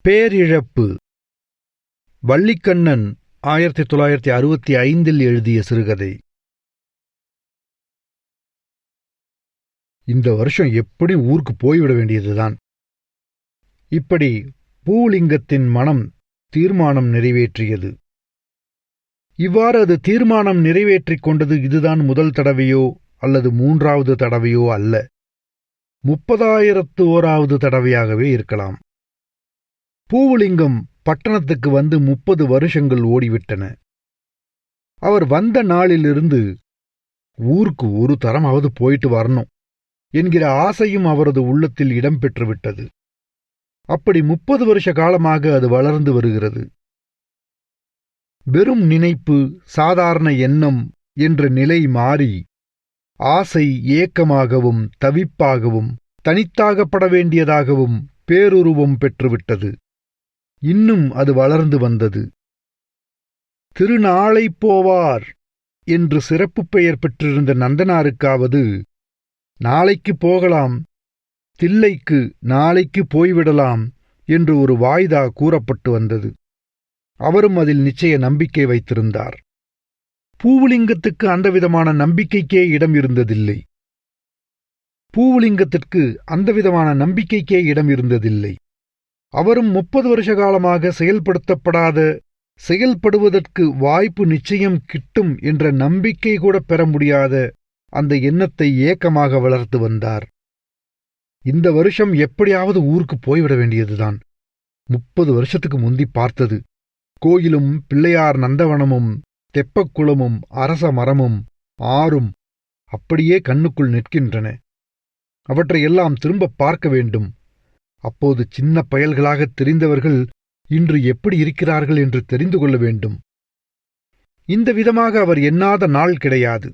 பேரிழப்பு. வள்ளிக்கண்ணன் 1965 எழுதிய சிறுகதை. இந்த வருஷம் எப்படி ஊருக்கு போய்விட வேண்டியதுதான். இப்படி பூலிங்கத்தின் மனம் தீர்மானம் நிறைவேற்றியது. இவ்வாறு அது தீர்மானம் நிறைவேற்றிக் கொண்டது இதுதான் முதல் தடவையோ அல்லது 3வது தடவையோ அல்ல, 30,000வது தடவையாகவே இருக்கலாம். பூலிங்கம் பட்டணத்துக்கு வந்து 30 வருஷங்கள் ஓடிவிட்டன. அவர் வந்த நாளிலிருந்து ஊருக்கு ஒரு தரமாவது போயிட்டு வரணும் என்கிற ஆசையும் அவரது உள்ளத்தில் இடம் பெற்றுவிட்டது. அப்படி 30 வருஷ காலமாக அது வளர்ந்து வருகிறது. வெறும் நினைப்பு, சாதாரண எண்ணம் என்ற நிலை மாறி ஆசை ஏக்கமாகவும் தவிப்பாகவும் தனித்தாகப்பட வேண்டியதாகவும் பேருருவம் பெற்றுவிட்டது. இன்னும் அது வளர்ந்து வந்தது. திருநாளை போவார் என்று சிறப்பு பெயர் பெற்றிருந்த நந்தனாருக்காவது நாளைக்கு போகலாம், தில்லைக்கு நாளைக்கு போய்விடலாம் என்று ஒரு வாய்தா கூறப்பட்டு வந்தது. அவரும் அதில் நிச்சய நம்பிக்கை வைத்திருந்தார். பூலிங்கத்துக்கு அந்தவிதமான நம்பிக்கைக்கே இடம் இருந்ததில்லை. பூலிங்கத்திற்கு அந்தவிதமான நம்பிக்கைக்கே இடம் இருந்ததில்லை. அவரும் 30 வருஷ காலமாக செயல்படுத்தப்படாத, செயல்படுவதற்கு வாய்ப்பு நிச்சயம் கிட்டும் என்ற நம்பிக்கை கூட பெற முடியாத அந்த எண்ணத்தை ஏக்கமாக வளர்த்து வந்தார். இந்த வருஷம் எப்படியாவது ஊருக்கு போய்விட வேண்டியதுதான். 30 வருஷத்துக்கு முந்தி பார்த்தது கோயிலும் பிள்ளையார் நந்தவனமும் தெப்பக்குளமும் அரச மரமும் ஆறும் அப்படியே கண்ணுக்குள் நிற்கின்றன. அவற்றையெல்லாம் திரும்ப பார்க்க வேண்டும். அப்போது சின்ன பயல்களாகத் தெரிந்தவர்கள் இன்று எப்படி இருக்கிறார்கள் என்று தெரிந்து கொள்ள வேண்டும். இந்த விதமாக அவர் எண்ணாத நாள் கிடையாது.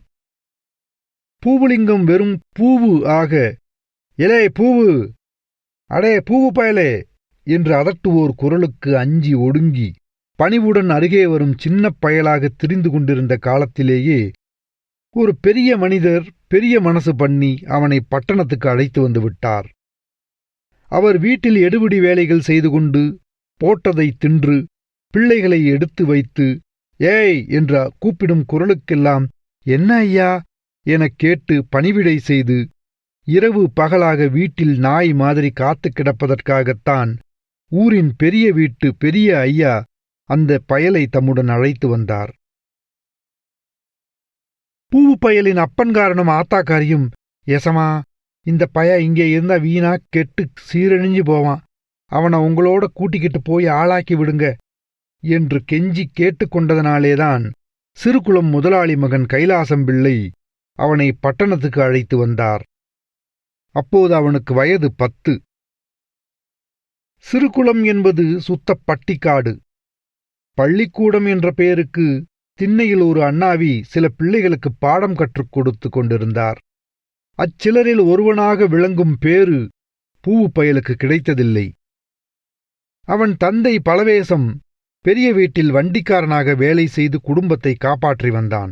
பூலிங்கம் வெறும் பூவு ஆக, எலே பூவு, அடே பூவு பயலே என்று அதட்டுவோர் குரலுக்கு அஞ்சி ஒடுங்கி பணிவுடன் அருகே வரும் சின்ன பயலாக திரிந்து கொண்டிருந்த காலத்திலேயே ஒரு பெரிய மனிதர் பெரிய மனசு பண்ணி அவனை பட்டணத்துக்கு அழைத்து வந்து விட்டார். அவர் வீட்டில் எடுபிடி வேலைகள் செய்து கொண்டு போட்டதை தின்று பிள்ளைகளை எடுத்து வைத்து ஏய் என்ற கூப்பிடும் குரலுக்கெல்லாம் என்ன ஐயா எனக் கேட்டு பணிவிடை செய்து இரவு பகலாக வீட்டில் நாய் மாதிரி காத்து கிடப்பதற்காகத்தான் ஊரின் பெரிய வீட்டு பெரிய ஐயா அந்த பயலை தம்முடன் அழைத்து வந்தார். பூவு பயலின் அப்பன்காரனும் ஆத்தாக்காரியும், எசமா இந்த பய இங்கே இருந்தா வீணா கெட்டு சீரழிஞ்சு போவான், அவனை உங்களோட கூட்டிக்கிட்டு போய் ஆளாக்கி விடுங்க என்று கெஞ்சி கேட்டுக்கொண்டதனாலேதான் சிறுகுளம் முதலாளி மகன் கைலாசம்பிள்ளை அவனை பட்டணத்துக்கு அழைத்து வந்தார். அப்போது அவனுக்கு வயது 10. சிறுகுளம் என்பது சுத்த பட்டிக்காடு. பள்ளிக்கூடம் என்ற பெயருக்கு திண்ணையில் ஒரு அண்ணாவி சில பிள்ளைகளுக்கு பாடம் கற்றுக் கொடுத்து கொண்டிருந்தார். அச்சிலரில் ஒருவனாக விளங்கும் பேறு பூவு பயலுக்கு கிடைத்ததில்லை. அவன் தந்தை பலவேசம் பெரிய வீட்டில் வண்டிக்காரனாக வேலை செய்து குடும்பத்தை காப்பாற்றி வந்தான்.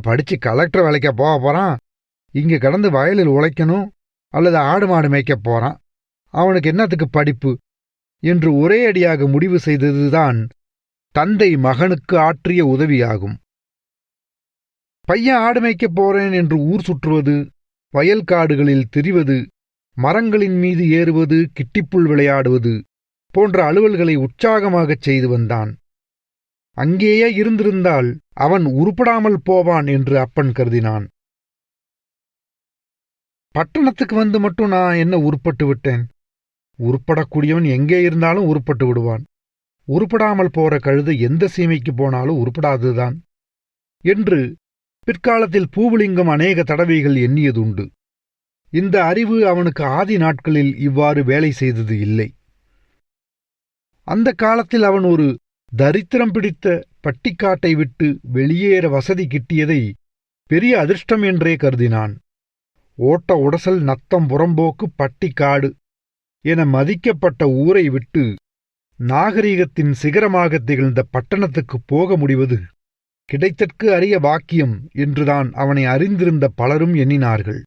படிச்சு கலெக்டர் வேலைக்க போக போறான், இங்க கடந்து வயலில் உழைக்கணும் அல்லது ஆடு மாடு மேய்க்கப் போறான், அவனுக்கு என்னத்துக்கு படிப்பு என்று ஒரே அடியாக முடிவு செய்ததுதான் தந்தை மகனுக்கு ஆற்றிய உதவியாகும். பையன் ஆடு மேய்க்கப் போறேன் என்று ஊர் சுற்றுவது, வயல்காடுகளில் திரிவது, மரங்களின் மீது ஏறுவது, கிட்டிப்புள் விளையாடுவது போன்ற அலுவல்களை உற்சாகமாகச் செய்து வந்தான். அங்கேயே இருந்திருந்தால் அவன் உருப்படாமல் போவான் என்று அப்பன் கருதினான். பட்டணத்துக்கு வந்து மட்டும் நான் என்ன உருப்பட்டு விட்டேன்? உருப்படக்கூடியவன் எங்கே இருந்தாலும் உருப்பட்டு விடுவான். உருப்படாமல் போற கழுது எந்த சீமைக்கு போனாலும் உருப்படாதுதான் என்று பிற்காலத்தில் பூலிங்கம் அநேக தடவைகள் எண்ணியதுண்டு. இந்த அறிவு அவனுக்கு ஆதி நாட்களில் இவ்வாறு வேலை செய்தது இல்லை. அந்த காலத்தில் அவன் ஒரு தரித்திரம் பிடித்த பட்டிக்காட்டை விட்டு வெளியேற வசதி கிட்டியதை பெரிய அதிர்ஷ்டம் என்றே கருதினான். ஓட்ட உடசல் நத்தம் புறம்போக்கு பட்டிக்காடு என மதிக்கப்பட்ட ஊரை விட்டு நாகரிகத்தின் சிகரமாக திகழ்ந்த பட்டணத்துக்கு போக முடிவது கிடைத்தற்கு அரிய வாக்கியம் என்றுதான் அவனை அறிந்திருந்த பலரும் எண்ணினார்கள்.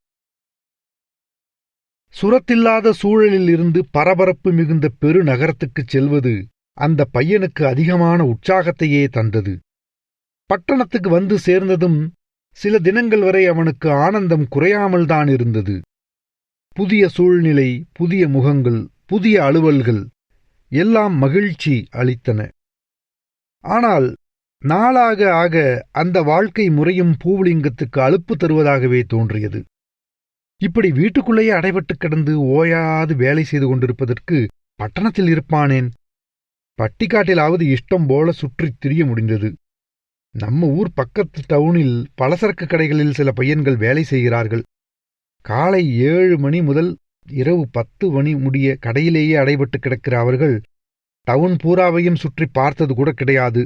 சுரத்தில்லாத சூழலில் இருந்து பரபரப்பு மிகுந்த பெருநகரத்துக்குச் செல்வது அந்த பையனுக்கு அதிகமான உற்சாகத்தையே தந்தது. பட்டணத்துக்கு வந்து சேர்ந்ததும் சில தினங்கள் வரை அவனுக்கு ஆனந்தம் குறையாமல்தான் இருந்தது. புதிய சூழ்நிலை, புதிய முகங்கள், புதிய அலுவல்கள் எல்லாம் மகிழ்ச்சி அளித்தன. ஆனால் நாளாக ஆக அந்த வாழ்க்கை முறையும் பூவுலிங்கத்துக்கு அலுப்பு தருவதாகவே தோன்றியது. இப்படி வீட்டுக்குள்ளேயே அடைபட்டு கிடந்து ஓயாது வேலை செய்து கொண்டிருப்பதற்கு பட்டணத்தில் இருப்பானேன்? பட்டிக்காட்டிலாவது இஷ்டம் போல சுற்றித் திரிய முடிந்தது. நம்ம ஊர் பக்கத்து டவுனில் பலசரக்கு கடைகளில் சில பையன்கள் வேலை செய்கிறார்கள். காலை 7 மணி முதல் இரவு 10 மணி முடிய கடையிலேயே அடைபட்டு கிடக்கிற அவர்கள் டவுன் பூராவையும் சுற்றி பார்த்தது கூட கிடையாது.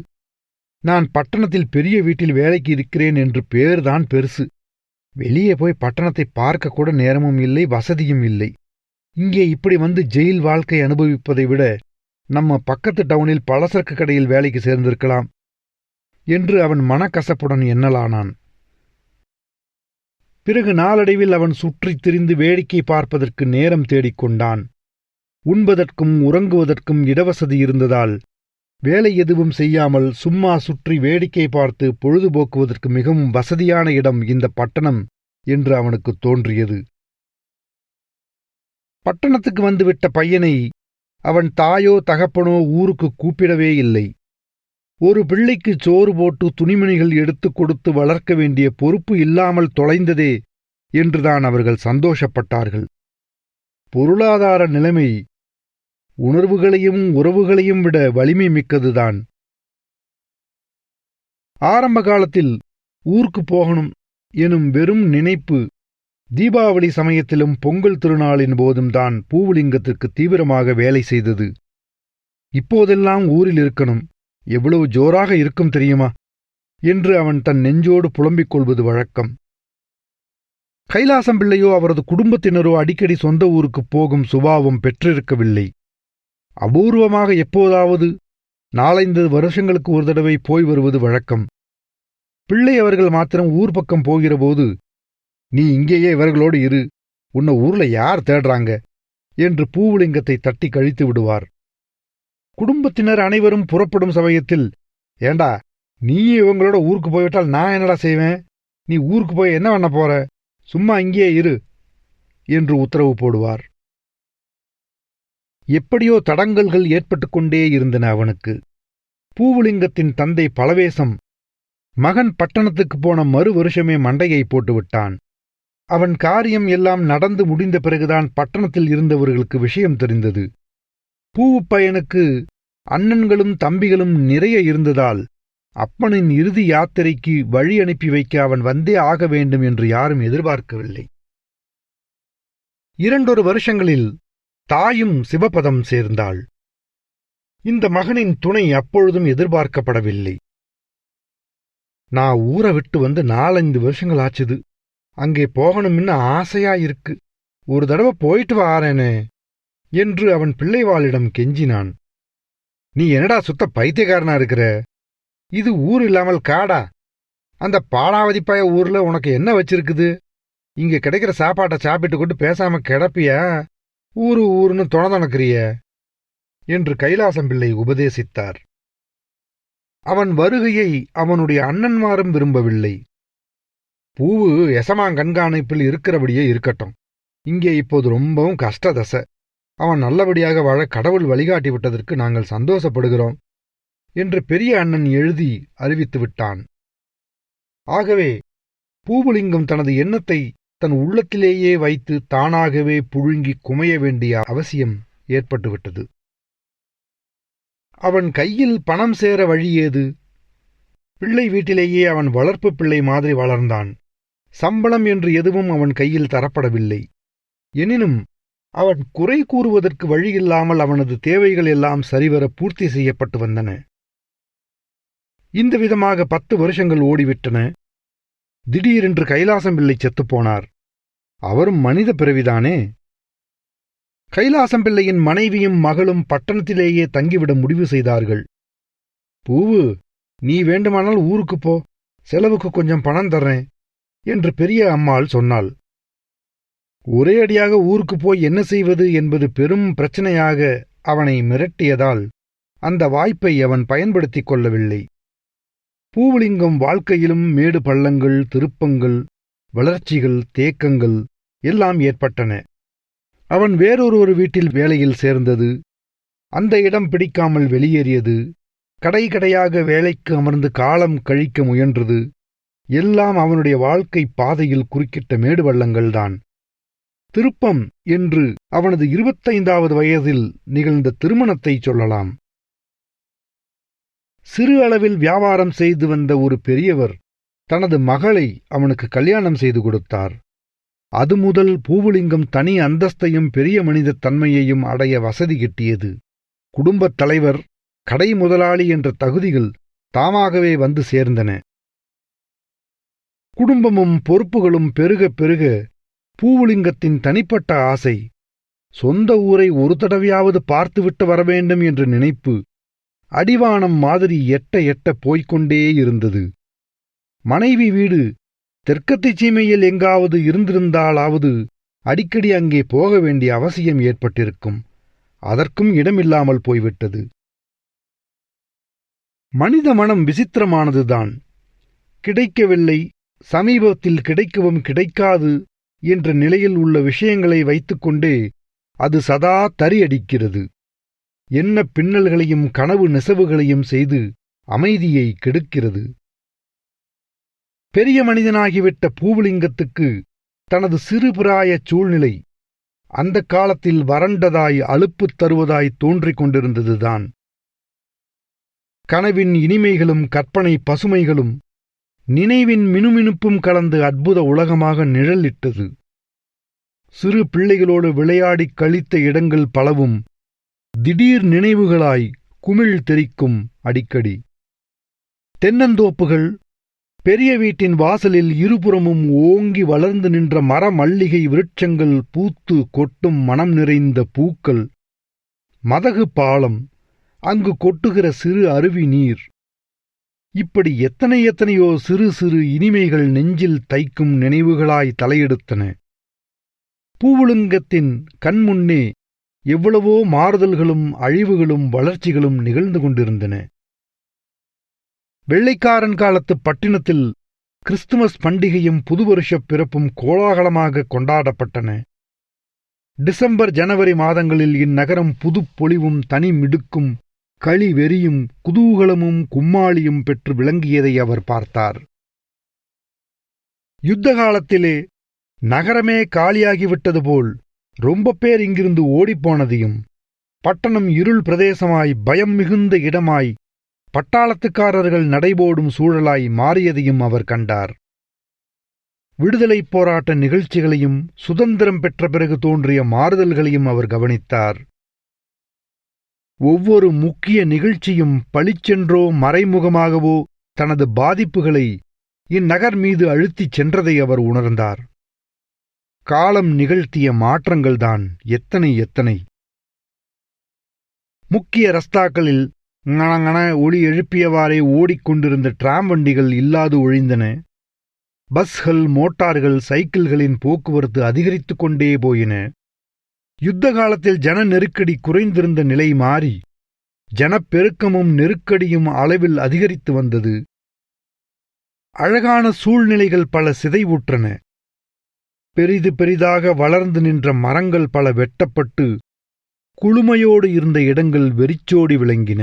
நான் பட்டணத்தில் பெரிய வீட்டில் வேலைக்கு இருக்கிறேன் என்று பேர்தான் பெருசு. வெளியே போய் பட்டணத்தை பார்க்க கூட நேரமும் இல்லை, வசதியும் இல்லை. இங்கே இப்படி வந்து ஜெயில் வாழ்க்கை அனுபவிப்பதை விட நம்ம பக்கத்து டவுனில் பலசரக்கு கடையில் வேலைக்கு சேர்ந்திருக்கலாம் என்று அவன் மனக்கசப்புடன் எண்ணலானான். பிறகு நாளடைவில் அவன் சுற்றித் திரிந்து வேடிக்கை பார்ப்பதற்கு நேரம் தேடிக்கொண்டான். உண்பதற்கும் உறங்குவதற்கும் இடவசதி இருந்ததால் வேலை எதுவும் செய்யாமல் சும்மா சுற்றி வேடிக்கை பார்த்து பொழுதுபோக்குவதற்கு மிகவும் வசதியான இடம் இந்த பட்டணம் என்று அவனுக்கு தோன்றியது. பட்டணத்துக்கு வந்துவிட்ட பையனை அவன் தாயோ தகப்பனோ ஊருக்கு கூப்பிடவே இல்லை. ஒரு பிள்ளைக்கு சோறு போட்டு துணிமணிகள் எடுத்துக் கொடுத்து வளர்க்க வேண்டிய பொறுப்பு இல்லாமல் தொலைந்ததே என்றுதான் அவர்கள் சந்தோஷப்பட்டார்கள். பொருளாதார நிலைமை உணர்வுகளையும் உறவுகளையும் விட வலிமை மிக்கதுதான். ஆரம்ப காலத்தில் ஊருக்கு போகணும் எனும் வெறும் நினைப்பு தீபாவளி சமயத்திலும் பொங்கல் திருநாளின் போதும் தான் பூவுலிங்கத்திற்கு தீவிரமாக வேலை செய்தது. இப்போதெல்லாம் ஊரில் இருக்கணும், எவ்வளவு ஜோராக இருக்கும் தெரியுமா என்று அவன் தன் நெஞ்சோடு புலம்பிக் கொள்வது வழக்கம். கைலாசம் பிள்ளையோ அவரது குடும்பத்தினரோ அடிக்கடி சொந்த ஊருக்குப் போகும் சுபாவம் பெற்றிருக்கவில்லை. அபூர்வமாக எப்போதாவது 4-5 வருஷங்களுக்கு ஒரு தடவை போய் வருவது வழக்கம். பிள்ளை அவர்கள் மாத்திரம் ஊர் பக்கம் போகிறபோது, நீ இங்கேயே இவர்களோடு இரு, உன்னை ஊர்ல யார் தேடுறாங்க என்று பூவுலிங்கத்தை தட்டி கழித்து விடுவார். குடும்பத்தினர் அனைவரும் புறப்படும் சமயத்தில், ஏண்டா நீ இவங்களோட ஊருக்கு போய்விட்டால் நான் என்னடா செய்வேன்? நீ ஊருக்கு போய் என்ன பண்ண போற? சும்மா இங்கேயே இரு என்று உத்தரவு போடுவார். எப்படியோ தடங்கல்கள் ஏற்பட்டுக் கொண்டே இருந்தன அவனுக்கு. பூவுலிங்கத்தின் தந்தை பலவேசம் மகன் பட்டணத்துக்கு போன மறு வருஷமே மண்டையை போட்டுவிட்டான். அவன் காரியம் எல்லாம் நடந்து முடிந்த பிறகுதான் பட்டணத்தில் இருந்தவர்களுக்கு விஷயம் தெரிந்தது. பூவுப்பையனுக்கு அண்ணன்களும் தம்பிகளும் நிறைய இருந்ததால் அப்பனின் இறுதி யாத்திரைக்கு வழி அனுப்பி வைக்க அவன் வந்தே ஆக வேண்டும் என்று யாரும் எதிர்பார்க்கவில்லை. 2 வருஷங்களில் தாயும் சிவபதம் சேர்ந்தாள். இந்த மகனின் துணை அப்பொழுதும் எதிர்பார்க்கப்படவில்லை. நான் ஊரை விட்டு வந்து 4-5 வருஷங்கள் ஆச்சுது. அங்கே போகணும்னு ஆசையா இருக்கு. ஒரு தடவை போயிட்டு வாரேனே என்று அவன் பிள்ளைவாளிடம் கெஞ்சினான். நீ என்னடா சுத்த பைத்தியக்காரனா இருக்கிற? இது ஊர் இல்லாமல் காடா? அந்த பாடாவதிப்பாய ஊர்ல உனக்கு என்ன வச்சிருக்குது? இங்க கிடைக்கிற சாப்பாட்டை சாப்பிட்டு கொண்டு பேசாம கிடப்பியா? ஊருன்னு தொணதொணக்கிறிய என்று கைலாசம் பிள்ளை உபதேசித்தார். அவன் வருகையை அவனுடைய அண்ணன்மாரும் விரும்பவில்லை. பூவு எசமான் கண்காணிப்பில் இருக்கிறபடியே இருக்கட்டும். இங்கே இப்போது ரொம்பவும் கஷ்டதசை. அவன் நல்லபடியாக வாழ கடவுள் வழிகாட்டி விட்டதற்கு நாங்கள் சந்தோஷப்படுகிறோம் என்று பெரிய அண்ணன் எழுதி அறிவித்து விட்டான். ஆகவே பூவுலிங்கம் தனது எண்ணத்தை தன் உள்ளத்திலேயே வைத்து தானாகவே புழுங்கி குமைய வேண்டிய அவசியம் ஏற்பட்டுவிட்டது. அவன் கையில் பணம் சேர வழியேது? பிள்ளை வீட்டிலேயே அவன் வளர்ப்பு பிள்ளை மாதிரி வளர்ந்தான். சம்பளம் என்று எதுவும் அவன் கையில் தரப்படவில்லை. எனினும் அவன் குறை கூறுவதற்கு வழியில்லாமல் அவனது தேவைகள் எல்லாம் சரிவர பூர்த்தி செய்யப்பட்டு வந்தன. இந்த விதமாக 10 வருஷங்கள் ஓடிவிட்டன. திடீரென்று கைலாசம் பிள்ளை செத்துப்போனார். அவரும் மனித பிறவிதானே. கைலாசம் பிள்ளையின் மனைவியும் மகளும் பட்டணத்திலேயே தங்கிவிட முடிவு செய்தார்கள். பூவு, நீ வேண்டுமானால் ஊருக்குப் போ, செலவுக்கு கொஞ்சம் பணம் தர்றேன் என்று பெரிய அம்மாள் சொன்னாள். ஒரே அடியாக ஊருக்கு போய் என்ன செய்வது என்பது பெரும் பிரச்சனையாக அவனை மிரட்டியதால் அந்த வாய்ப்பை அவன் பயன்படுத்திக் கொள்ளவில்லை. பூவலிங்கம் வாழ்க்கையிலும் மேடு பள்ளங்கள், திருப்பங்கள், வளர்ச்சிகள், தேக்கங்கள் எல்லாம் ஏற்பட்டன. அவன் வேறொரு வீட்டில் வேலையில் சேர்ந்தது, அந்த இடம் பிடிக்காமல் வெளியேறியது, கடையாக வேலைக்கு அமர்ந்து காலம் கழிக்க முயன்றது. எல்லாம் அவனுடைய வாழ்க்கை பாதையில் குறுக்கிட்ட மேடு பள்ளங்கள்தான். திருப்பம் என்று அவனது 25வது வயதில் நிகழ்ந்த திருமணத்தை சொல்லலாம். சிறு அளவில் வியாபாரம் செய்து வந்த ஒரு பெரியவர் தனது மகளை அவனுக்கு கல்யாணம் செய்து கொடுத்தார். அது முதல் பூவலிங்கம் தனி அந்தஸ்தையும் பெரிய மனித தன்மையையும் அடைய வசதி கிட்டியது. குடும்பத் தலைவர், கடை முதலாளி என்ற தகுதிகள் தாமாகவே வந்து சேர்ந்தன. குடும்பமும் பொறுப்புகளும் பெருக பெருக பூவலிங்கத்தின் தனிப்பட்ட ஆசை, சொந்த ஊரை ஒரு தடவையாவது பார்த்துவிட்டு வரவேண்டும் என்ற நினைப்பு அடிவானம் மாதிரி எட்ட எட்ட போய்கொண்டே இருந்தது. மனைவி வீடு தெற்கத்தி சீமையில் எங்காவது இருந்திருந்தாலாவது அடிக்கடி அங்கே போக வேண்டிய அவசியம் ஏற்பட்டிருக்கும். அதற்கும் இடமில்லாமல் போய்விட்டது. மனித மனம் விசித்திரமானதுதான். கிடைக்கவில்லை, சமீபத்தில் கிடைக்கவும் கிடைக்காது என்ற நிலையில் உள்ள விஷயங்களை வைத்துக்கொண்டே அது சதா தறியடிக்கிறது. என்ன பின்னல்களையும் கனவு நெசவுகளையும் செய்து அமைதியை கெடுக்கிறது. பெரிய மனிதனாகிவிட்ட பூவலிங்கத்துக்கு தனது சிறுபிராயச் சூழ்நிலை அந்த காலத்தில் வறண்டதாய் அலுப்புத் தருவதாய் தோன்றிக் கொண்டிருந்ததுதான். கனவின் இனிமைகளும் கற்பனை பசுமைகளும் நினைவின் மினுமினுப்பும் கலந்து அற்புத உலகமாக நிழலிட்டது. சிறு பிள்ளைகளோடு விளையாடிக் கழித்த இடங்கள் பலவும் திடீர் நினைவுகளாய் குமிழ் தெரிக்கும். அடிக்கடி தென்னந்தோப்புகள், பெரிய வீட்டின் வாசலில் இருபுறமும் ஓங்கி வளர்ந்து நின்ற மர மல்லிகை விருட்சங்கள், பூத்து கொட்டும் மனம் நிறைந்த பூக்கள், மதகு பாலம், அங்கு கொட்டுகிற சிறு அருவி நீர், இப்படி எத்தனையோ சிறு சிறு இனிமைகள் நெஞ்சில் தைக்கும் நினைவுகளாய் தலையெடுத்தன. பூவலிங்கத்தின் கண்முன்னே எவ்வளவோ மாறுதல்களும் அழிவுகளும் வளர்ச்சிகளும் நிகழ்ந்து கொண்டிருந்தன. வெள்ளைக்காரன் காலத்து பட்டினத்தில் கிறிஸ்துமஸ் பண்டிகையும் புதுவருஷப் பிறப்பும் கோலாகலமாக கொண்டாடப்பட்டன. டிசம்பர் ஜனவரி மாதங்களில் இந்நகரம் புதுப்பொலிவும் தனி மிடுக்கும் களி வெறியும் குதூகலமும் கும்மாளியும் பெற்று விளங்கியதை அவர் பார்த்தார். யுத்த காலத்திலே நகரமே காலியாகிவிட்டது போல் ரொம்ப பேர் இங்கிருந்து ஓடிப்போனதையும், பட்டணம் இருள் பிரதேசமாய் பயம் மிகுந்த இடமாய் பட்டாளத்துக்காரர்கள் நடைபோடும் சூழலாய் மாறியதையும் அவர் கண்டார். விடுதலைப் போராட்ட நிகழ்ச்சிகளையும் சுதந்திரம் பெற்ற பிறகு தோன்றிய மாறுதல்களையும் அவர் கவனித்தார். ஒவ்வொரு முக்கிய நிகழ்ச்சியும் பளிச்சென்றோ மறைமுகமாகவோ தனது பாதிப்புகளை இந்நகர் மீது அழுத்திச் சென்றதை அவர் உணர்ந்தார். காலம் நிகழ்த்திய மாற்றங்கள்தான் எத்தனை! முக்கிய ரஸ்தாக்களில் ஙண ஒளி எழுப்பியவாறே ஓடிக்கொண்டிருந்த டிராம் வண்டிகள் இல்லாது ஒழிந்தன. பஸ்கள், மோட்டார்கள், சைக்கிள்களின் போக்குவரத்து அதிகரித்துக் கொண்டே போயின. யுத்த காலத்தில் ஜன நெருக்கடி குறைந்திருந்த நிலை மாறி ஜனப்பெருக்கமும் நெருக்கடியும் அளவில் அதிகரித்து வந்தது. அழகான சூழ்நிலைகள் பல சிதைவுற்றன. பெரிதாக வளர்ந்து நின்ற மரங்கள் பல வெட்டப்பட்டு குளுமையோடு இருந்த இடங்கள் வெறிச்சோடி விளங்கின.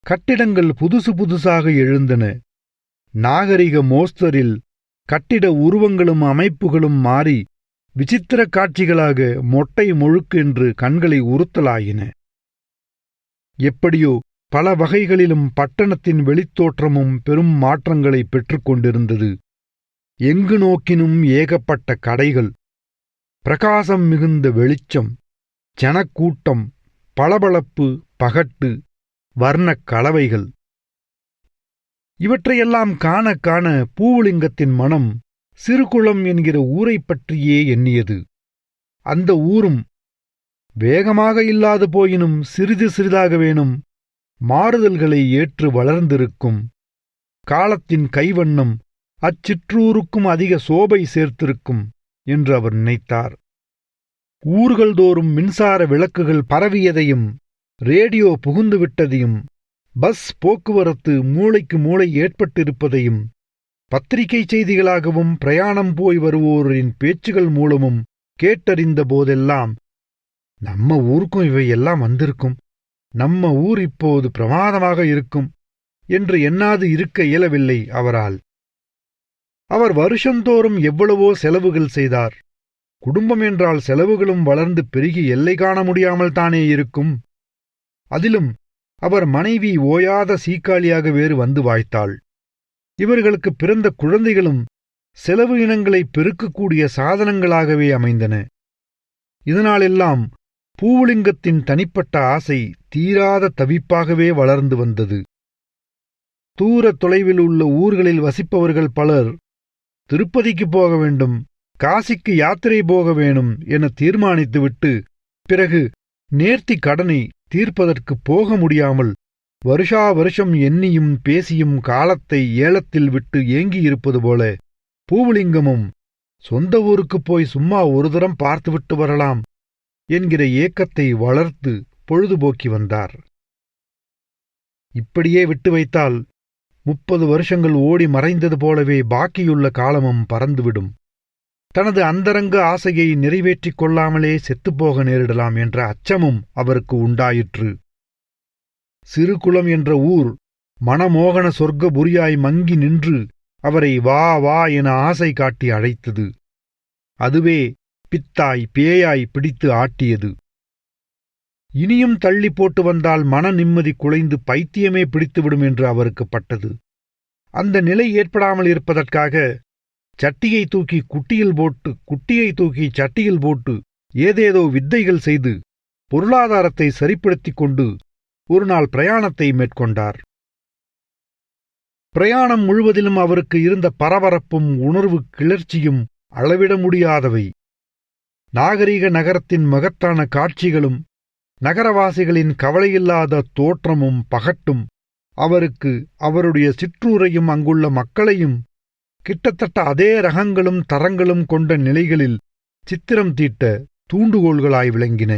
கட்டிடங்கள் புதுசாக எழுந்தன. நாகரிக மோஸ்தரில் கட்டிட உருவங்களும் அமைப்புகளும் மாறி விசித்திர காட்சிகளாக மொட்டை முழுக்கு என்று கண்களை உறுத்தலாயின. எப்படியோ பல வகைகளிலும் பட்டணத்தின் வெளித்தோற்றமும் பெரும் மாற்றங்களை பெற்றுக்கொண்டிருந்தது. எங்கு நோக்கினும் ஏகப்பட்ட கடைகள், பிரகாசம் மிகுந்த வெளிச்சம், ஜனக்கூட்டம், பளபளப்பு, பகட்டு, வர்ணக் கலவைகள். இவற்றையெல்லாம் காண காண பூவலிங்கத்தின் மனம் சிறுகுளம் என்கிற ஊரைப் பற்றியே எண்ணியது. அந்த ஊரும் வேகமாக இல்லாது போயினும் சிறிதாக வேணும் மாறுதல்களை ஏற்று வளர்ந்திருக்கும். காலத்தின் கைவண்ணம் அச்சிற்றூருக்கும் அதிக சோபை சேர்த்திருக்கும். என்று அவர் நினைத்தார். ஊர்கள் தோறும் மின்சார விளக்குகள் பரவியதையும், ரேடியோ புகுந்துவிட்டதையும், பஸ் போக்குவரத்து மூளைக்கு மூளை ஏற்பட்டிருப்பதையும், பத்திரிகை செய்திகளாகவும் பிரயாணம் போய் வருவோரின் பேச்சுகள் மூலமும் கேட்டறிந்த போதெல்லாம், நம்ம ஊருக்கும் இவையெல்லாம் வந்திருக்கும், நம்ம ஊர் இப்போது பிரமாதமாக இருக்கும் என்று எண்ணாது இருக்க இயலவில்லை அவரால். அவர் வருஷந்தோறும் எவ்வளவோ செலவுகள் செய்தார். குடும்பம் என்றால் செலவுகளும் வளர்ந்து பெருகி எல்லை காண முடியாமல் தானே இருக்கும். அதிலும் அவர் மனைவி ஓயாத சீக்காளியாக வேறு வந்து வாய்த்தாள். இவர்களுக்கு பிறந்த குழந்தைகளும் செலவு இனங்களை பெருக்கக்கூடிய சாதனங்களாகவே அமைந்தன. இதனாலெல்லாம் பூவுலிங்கத்தின் தனிப்பட்ட ஆசை தீராத தவிப்பாகவே வளர்ந்து வந்தது. தூர தொலைவில் உள்ள ஊர்களில் வசிப்பவர்கள் பலர் திருப்பதிக்கு போக வேண்டும், காசிக்கு யாத்திரை போக வேணும் என தீர்மானித்துவிட்டு பிறகு நேர்த்தி கடனை தீர்ப்பதற்கு போக முடியாமல் வருஷா வருஷம் எண்ணியும் பேசியும் காலத்தை ஏலத்தில் விட்டு ஏங்கியிருப்பது போல பூவுலிங்கமும் சொந்த ஊருக்குப் போய் சும்மா ஒரு தரம் பார்த்துவிட்டு வரலாம் என்கிற ஏக்கத்தை வளர்த்து பொழுதுபோக்கி வந்தார். இப்படியே விட்டு வைத்தால் 30 வருஷங்கள் ஓடி மறைந்தது போலவே பாக்கியுள்ள காலமும் பறந்துவிடும். தனது அந்தரங்க ஆசையை நிறைவேற்றிக் கொள்ளாமலே செத்துப்போக நேரிடலாம் என்ற அச்சமும் அவருக்கு உண்டாயிற்று. சிறுகுளம் என்ற ஊர் மனமோகன சொர்க்கபுரியாய் மங்கி நின்று அவரை வா வா என ஆசை காட்டி அழைத்தது. அதுவே பித்தாய் பேயாய் பிடித்து ஆட்டியது. இனியும் தள்ளி போட்டு வந்தால் மன நிம்மதி குலைந்து பைத்தியமே பிடித்துவிடும் என்று அவருக்கு பட்டது. அந்த நிலை ஏற்படாமல் இருப்பதற்காக சட்டியை தூக்கி குட்டியில் போட்டு, குட்டியை தூக்கி சட்டியில் போட்டு ஏதேதோ வித்தைகள் செய்து பொருளாதாரத்தை சரிப்படுத்திக் கொண்டு ஒரு நாள் பிரயாணத்தை மேற்கொண்டார். பிரயாணம் முழுவதிலும் அவருக்கு இருந்த பரபரப்பும் உணர்வு கிளர்ச்சியும் அளவிட முடியாதவை. நாகரிக நகரத்தின் மகத்தான காட்சிகளும் நகரவாசிகளின் கவலையில்லாத தோற்றமும் பகட்டும் அவருக்கு அவருடைய சிற்றூரையும் அங்குள்ள மக்களையும் கிட்டத்தட்ட அதே ரகங்களும் தரங்களும் கொண்ட நிலைகளில் சித்திரம் தீட்ட தூண்டுகோள்களாய் விளங்கின.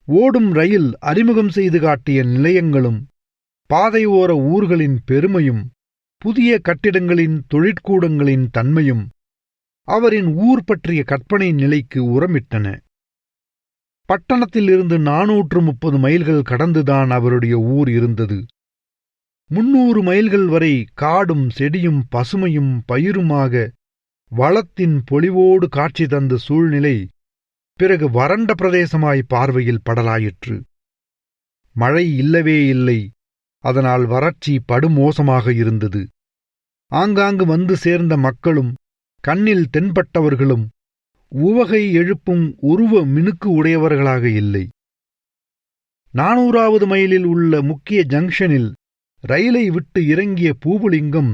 ஓடும் ரயில் அறிமுகம் செய்து காட்டிய நிலையங்களும், பாதையோர ஊர்களின் பெருமையும், புதிய கட்டிடங்களின் தொழிற்கூடங்களின் தன்மையும் அவரின் ஊர் பற்றிய கற்பனை நிலைக்கு உரமிட்டன. பட்டணத்தில் இருந்து 430 மைல்கள் கடந்துதான் அவருடைய ஊர் இருந்தது. 300 மைல்கள் வரை காடும் செடியும் பசுமையும் பயிருமாக வளத்தின் பொலிவோடு காட்சி தந்த சூழ்நிலை பிறகு வறண்ட பிரதேசமாய் பார்வையில் படலாயிற்று. மழை இல்லவே இல்லை. அதனால் வறட்சி படுமோசமாக இருந்தது. ஆங்காங்கு வந்து சேர்ந்த மக்களும் கண்ணில் தென்பட்டவர்களும் உவகை எழுப்பும் உருவ மினுக்கு உடையவர்களாக இல்லை. 400வது மைலில் உள்ள முக்கிய ஜங்ஷனில் ரயிலை விட்டு இறங்கிய பூவுலிங்கம்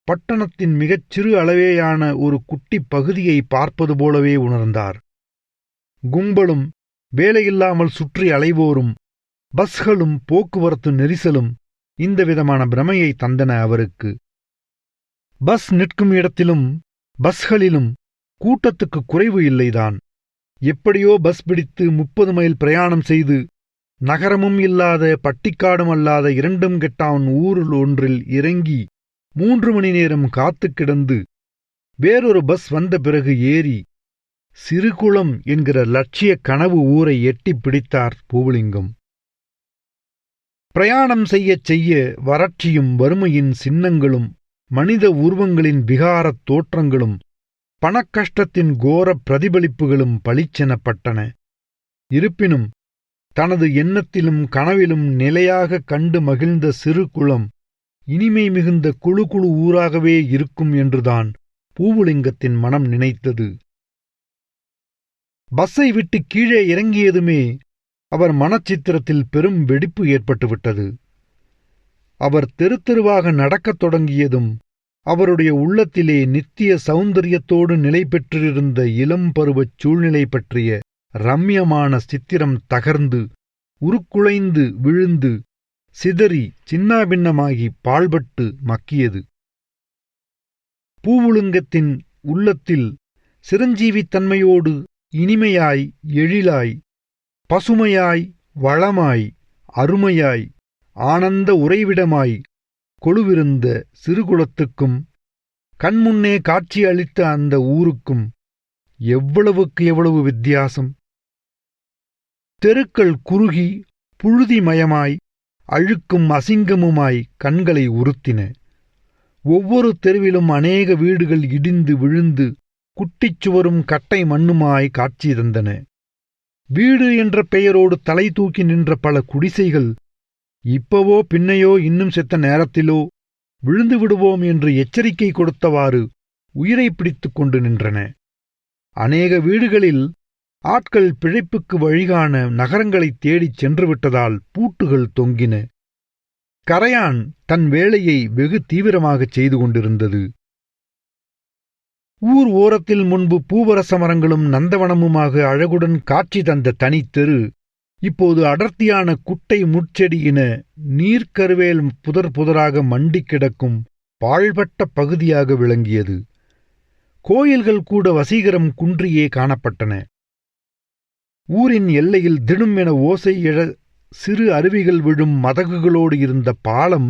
பட்டணத்தின் மிகச் சிறு அளவேயான ஒரு குட்டி பகுதியை பார்ப்பது போலவே உணர்ந்தார். கும்பலும் வேலையில்லாமல் சுற்றி அலைவோரும் பஸ்களும் போக்குவரத்து நெரிசலும் இந்த விதமான பிரமையை தந்தன அவருக்கு. பஸ் நிற்கும் இடத்திலும் பஸ்களிலும் கூட்டத்துக்கு குறைவு இல்லைதான். எப்படியோ பஸ் பிடித்து 30 மைல் பிரயாணம் செய்து நகரமும் இல்லாத பட்டிக்காடும் அல்லாத இரண்டும் கெட்டான் ஊரில் ஒன்றில் இறங்கி 3 மணி நேரம் காத்து கிடந்து வேறொரு பஸ் வந்த பிறகு ஏறி சிறுகுளம் என்கிற லட்சிய கனவு ஊரை எட்டிப் பிடித்தார் பூவுலிங்கம். பிரயாணம் செய்யச் செய்ய வறட்சியும் வறுமையின் சின்னங்களும் மனித உருவங்களின் விகாரத் தோற்றங்களும் பணக்கஷ்டத்தின் கோர பிரதிபலிப்புகளும் பளிச்செனப்பட்டன. இருப்பினும் தனது எண்ணத்திலும் கனவிலும் நிலையாக கண்டு மகிழ்ந்த சிறு குளம் இனிமை மிகுந்த குழு குழு ஊராகவே இருக்கும் என்றுதான் பூவுலிங்கத்தின் மனம் நினைத்தது. பஸ்ஸை விட்டு கீழே இறங்கியதுமே அவர் மனச்சித்திரத்தில் பெரும் வெடிப்பு ஏற்பட்டுவிட்டது. அவர் தெரு தெருவாக நடக்கத் தொடங்கியதும் அவருடைய உள்ளத்திலே நித்திய சௌந்தரியத்தோடு நிலை பெற்றிருந்த இளம் பருவச் சூழ்நிலை பற்றிய ரம்யமான சித்திரம் தகர்ந்து உருக்குலைந்து விழுந்து சிதறி சின்னாபின்னமாகி பாழ்பட்டு மக்கியது. பூவுலிங்கத்தின் உள்ளத்தில் சிரஞ்சீவித்தன்மையோடு இனிமையாய், எழிலாய், பசுமையாய், வளமாய், அருமையாய், ஆனந்த உறைவிடமாய் கொலுவிருந்த சிறுகுலத்துக்கும் கண்முன்னே காட்சி அளித்த அந்த ஊருக்கும் எவ்வளவுக்கு எவ்வளவு வித்தியாசம்! தெருக்கள் குறுகி புழுதிமயமாய், அழுக்கும் அசிங்கமுமாய் கண்களை உறுத்தின. ஒவ்வொரு தெருவிலும் அநேக வீடுகள் இடிந்து விழுந்து குட்டிச்சுவரும் கட்டை மண்ணுமாய் காட்சி தந்தன. வீடு என்ற பெயரோடு தலை தூக்கி நின்ற பல குடிசைகள் இப்பவோ பின்னையோ இன்னும் செத்த நேரத்திலோ விழுந்து விடுவோம் என்று எச்சரிக்கை கொடுத்தவாறு உயிரை பிடித்துக் கொண்டு நின்றன. அநேக வீடுகளில் ஆட்கள் பிழைப்புக்கு வழிகாண நகரங்களைத் தேடிச் சென்றுவிட்டதால் பூட்டுகள் தொங்கின. கரையான் தன் வேலையை வெகு தீவிரமாகச் செய்து கொண்டிருந்தது. ஊர் ஓரத்தில் முன்பு பூவரச மரங்களும் நந்தவனமுமாக அழகுடன் காட்சி தந்த தனித்தெரு இப்போது அடர்த்தியான குட்டை முட்செடியின நீர்க்கருவேல் புதர் புதராக மண்டிக் கிடக்கும் பாழ்பட்ட பகுதியாக விளங்கியது. கோயில்கள் கூட வசீகரம் குன்றியே காணப்பட்டன. ஊரின் எல்லையில் திடுமென ஓசை எழ சிறு அருவிகள் விழும் மதகுகளோடு இருந்த பாலம்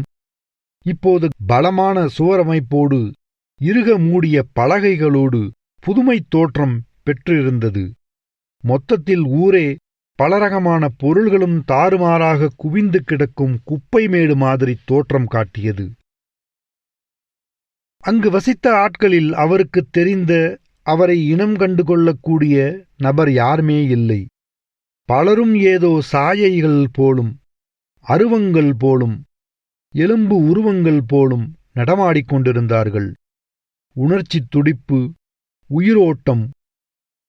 இப்போது பலமான சுவரமைப்போடு இறுக மூடிய பலகைகளோடு புதுமைத் தோற்றம் பெற்றிருந்தது. மொத்தத்தில் ஊரே பலரகமான பொருள்களும் தாறுமாறாக குவிந்து கிடக்கும் குப்பைமேடு மாதிரி தோற்றம் காட்டியது. அங்கு வசித்த ஆட்களில் அவருக்குத் தெரிந்த, அவரை இனம் கண்டுகொள்ளக்கூடிய நபர் யாருமே இல்லை. பலரும் ஏதோ சாயைகள் போலும், அருவங்கள் போலும், எலும்பு உருவங்கள் போலும் நடமாடிக்கொண்டிருந்தார்கள். உணர்ச்சித் துடிப்பு, உயிரோட்டம்,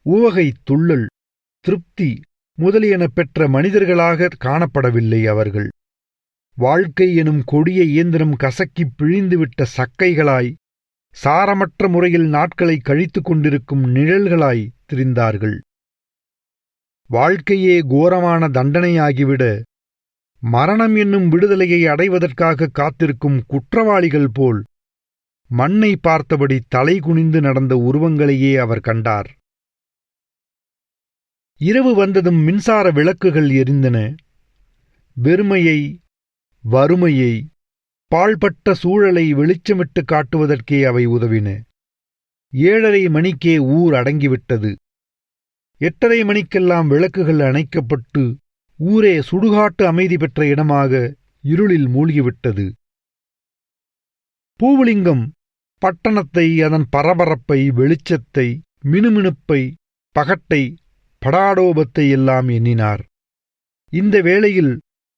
உவகைத் துள்ளல், திருப்தி முதலியன பெற்ற மனிதர்களாக காணப்படவில்லை அவர்கள். வாழ்க்கை எனும் கொடிய இயந்திரம் கசக்கிப் பிழிந்துவிட்ட சக்கைகளாய், சாரமற்ற முறையில் நாட்களை கழித்துக் கொண்டிருக்கும் நிழல்களாய் திரிந்தார்கள். வாழ்க்கையே கோரமான தண்டனையாகிவிட, மரணம் என்னும் விடுதலையை அடைவதற்காக காத்திருக்கும் குற்றவாளிகள் போல் மண்ணை பார்த்தபடி தலை குனிந்து நடந்த உருவங்களையே அவர் கண்டார். இரவு வந்ததும் மின்சார விளக்குகள் எரிந்தன. வெறுமையை, வறுமையை, பாழ்பட்ட சூழலை வெளிச்சமிட்டு காட்டுவதற்கே அவை உதவின. 7:30 மணிக்கே ஊர் அடங்கிவிட்டது. 8:30 மணிக்கெல்லாம் விளக்குகள் அணைக்கப்பட்டு ஊரே சுடுகாட்டு அமைதி பெற்ற இடமாக இருளில் மூழ்கிவிட்டது. பூவலிங்கம் பட்டணத்தை, அதன் பரபரப்பை, வெளிச்சத்தை, மினுமினுப்பை, பகட்டை, படாடோபத்தை எல்லாம் எண்ணினார். இந்த வேளையில்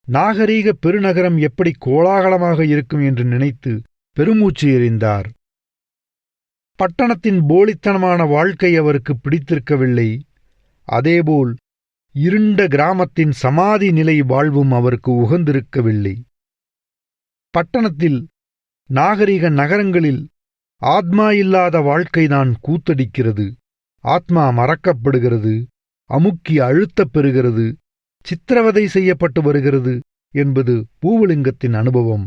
நாகரீக பெருநகரம் எப்படி கோலாகலமாக இருக்கும் என்று நினைத்து பெருமூச்சு எறிந்தார். பட்டணத்தின் போலித்தனமான வாழ்க்கை அவருக்கு பிடித்திருக்கவில்லை. அதேபோல் இருண்ட கிராமத்தின் சமாதி நிலை வாழ்வும் அவருக்கு உகந்திருக்கவில்லை. பட்டணத்தில், நாகரிக நகரங்களில் ஆத்மா இல்லாத வாழ்க்கைதான் கூத்தடிக்கிறது. ஆத்மா மறக்கப்படுகிறது, அமுக்கி அழுத்தப் பெறுகிறது, சித்திரவதை செய்யப்பட்டு வருகிறது என்பது பூவலிங்கத்தின் அனுபவம்.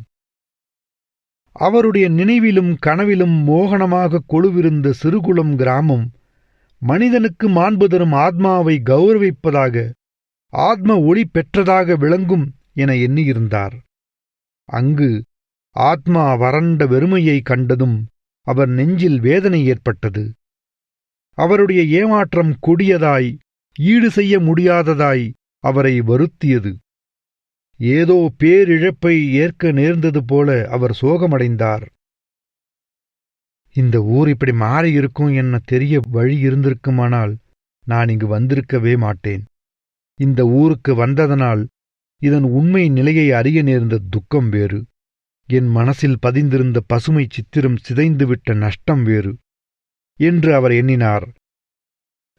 அவருடைய நினைவிலும் கனவிலும் மோகனமாக கொலுவிருந்த சிறுகுளம் கிராமம் மனிதனுக்கு மாண்பு தரும் ஆத்மாவை கௌரவிப்பதாக, ஆத்ம ஒளி பெற்றதாக விளங்கும் என எண்ணியிருந்தார். அங்கு ஆத்மா வறண்ட வெறுமையை கண்டதும் அவர் நெஞ்சில் வேதனை ஏற்பட்டது. அவருடைய ஏமாற்றம் கொடியதாய், ஈடு செய்ய முடியாததாய் அவரை வருத்தியது. ஏதோ பேரிழப்பை ஏற்க நேர்ந்தது போல அவர் சோகமடைந்தார். இந்த ஊர் இப்படி மாறியிருக்கும் என்ன தெரிய வழி இருந்திருக்குமானால் நான் இங்கு வந்திருக்கவே மாட்டேன். இந்த ஊருக்கு வந்ததனால் இதன் உண்மை நிலையை அறிய நேர்ந்த துக்கம் வேறு. என் மனசில் பதிந்திருந்த பசுமை சித்திரம் சிதைந்துவிட்ட நஷ்டம் வேறு என்று அவர் எண்ணினார்.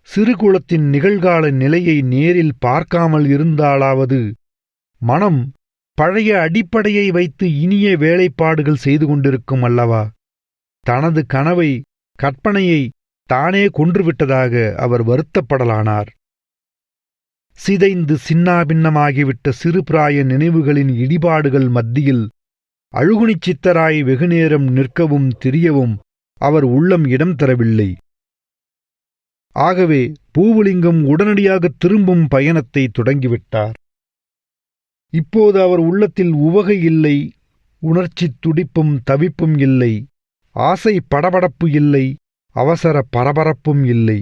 சிறுகுளத்தின் நிகழ்கால நிலையை நேரில் பார்க்காமல் இருந்தாலாவது மனம் பழைய அடிப்படையை வைத்து இனிய வேலைப்பாடுகள் செய்து கொண்டிருக்கும் அல்லவா? தனது கனவை, கற்பனையை தானே கொன்றுவிட்டதாக அவர் வருத்தப்படலானார். சிதைந்து சின்னாபின்னமாகிவிட்ட சிறுபிராய நினைவுகளின் இடிபாடுகள் மத்தியில் அழுகுணிச் சித்தராய் வெகுநேரம் நிற்கவும் திரியவும் அவர் உள்ளம் இடம் தரவில்லை. ஆகவே பூவலிங்கம் உடனடியாக திரும்பும் பயணத்தை தொடங்கிவிட்டார். இப்போது அவர் உள்ளத்தில் உவகை இல்லை, உணர்ச்சித் துடிப்பும் தவிப்பும் இல்லை, ஆசை படபடப்பு இல்லை, அவசர பரபரப்பும் இல்லை.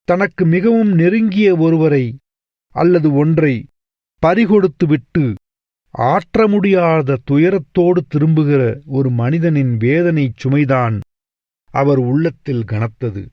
தனக்கு மிகவும் நெருங்கிய ஒருவரை அல்லது ஒன்றை பறிகொடுத்துவிட்டு ஆற்ற முடியாத துயரத்தோடு திரும்புகிற ஒரு மனிதனின் வேதனைச் சுமைதான் அவர் உள்ளத்தில் கனத்தது.